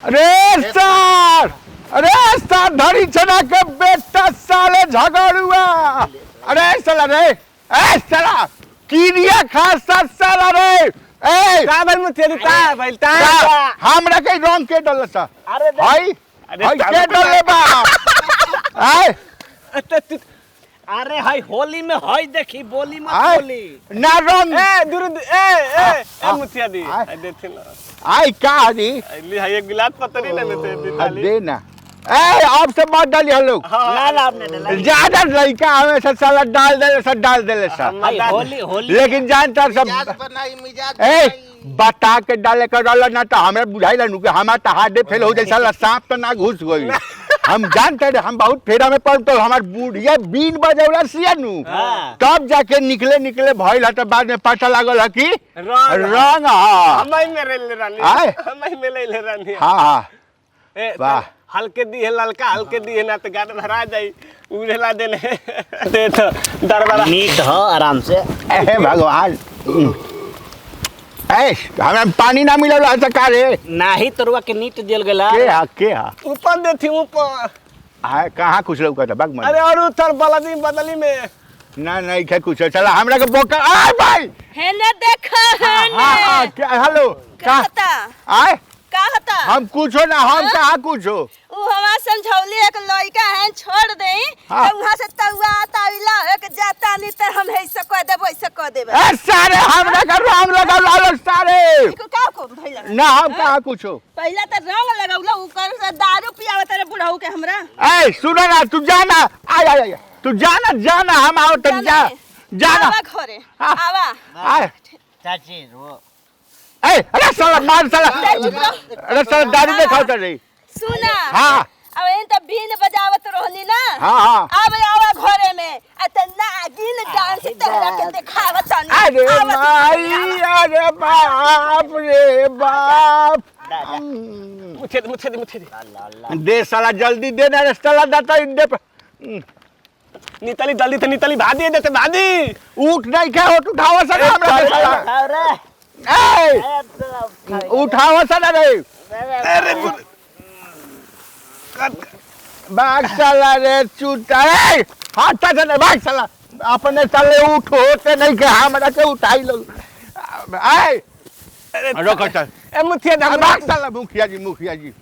अरे सर, अरे सर धरी चना के बेटा साले झगड़ुआ। अरे साला रे, ए साला कीरिया खास साला रे। ए का भाई मुतेरी का भाई ता हमरा के रंग के डल सा। अरे भाई भाई के डले बा। ए अरे हाय होली में हाय देखी बोली मत आय, बोली ना रंग ए दूर ए मुतिया दी आय। देथे ना आई का दी ली हाय एक गिलास पतरी ना लेते दी दे ना। ए अब से मत डाली हम लोग, ना ना आपने डाला ज्यादा लड़का हमें साला डाल दे सा। भाई होली होली लेकिन जानता सब ए बता के डाले कर डाला ना तो हमें बुझाइला नु कि हमार तो हार्डे फेल हो जाए साला सांप तो ना घुस गई। हम जानते रहे हम बहुत फेरा में पड़ तो हमार बुढ़िया बीन बजौला सिया नु हाँ। तब जाके निकले भइल है तो बाद में पता लागल है कि रंग हमाई मेरे ले रानी आय। हमाई मेले ले रानी हाँ ए वाह। हल्के दी है ललका हल्के दी है ना तो गाड़ भरा जाई उड़ेला देने दे तो दरबार नीट हो आराम से। हे भगवान। ए हमें पानी ना मिलल है का रे नाही तरुआ के नीट दियल गेला। के हा ऊपर देती ऊपर हाय कहाँ कुछ लोग कहता बाग अरे और उतर बदली में ना नहीं क्या कुछ चला हमरा के बोका आय भाई। है ना देखा है ना हाँ क्या हेलो का कहता आय कहता हम कुछो ना हम कहाँ कुछो उ हवा समझौली एक लड़का है छोड़ दे हाँ। तो वहां से तउआ ताविला एक जाता नहीं तो हम ऐसे कह देब वैसे कह देब ए सारे हमरा का रंग लगा लालो सारे इको का को भइला ना हम कहाँ कुछो। पहला तो रंग लगाउला उ कर से दारू पियावत रे बुढ़ऊ के हमरा ए सुनो ना तू जाना आय तू जाना हम आओ तो जाना आवा घरे हाँ। आवा आय चाची वो ए अरे साला मार साला चुप रहो। अरे साला दारू दे खाओ रे। सुना हाँ। अब इन तो बीन बजावत रहनी ना हाँ। अब आवा घरे में अतना गिन डांस तहरा के दिखावत अरे माई अरे बाप रे बाप। मुथे दे साला जल्दी दे ना साला दाता दे नितली जल्दी तो नितली भादी देते भादी उठ नहीं क्या हो उठावा सा ना हमरा के साला अरे ए उठावा सा ना रे अरे बाग साला रे चूता ए हाथ से नहीं बाग साला अपने साले उठ होते नहीं के हमरा के उठाई लो ए रोक चल ए मुथिया बाग साला मुखिया जी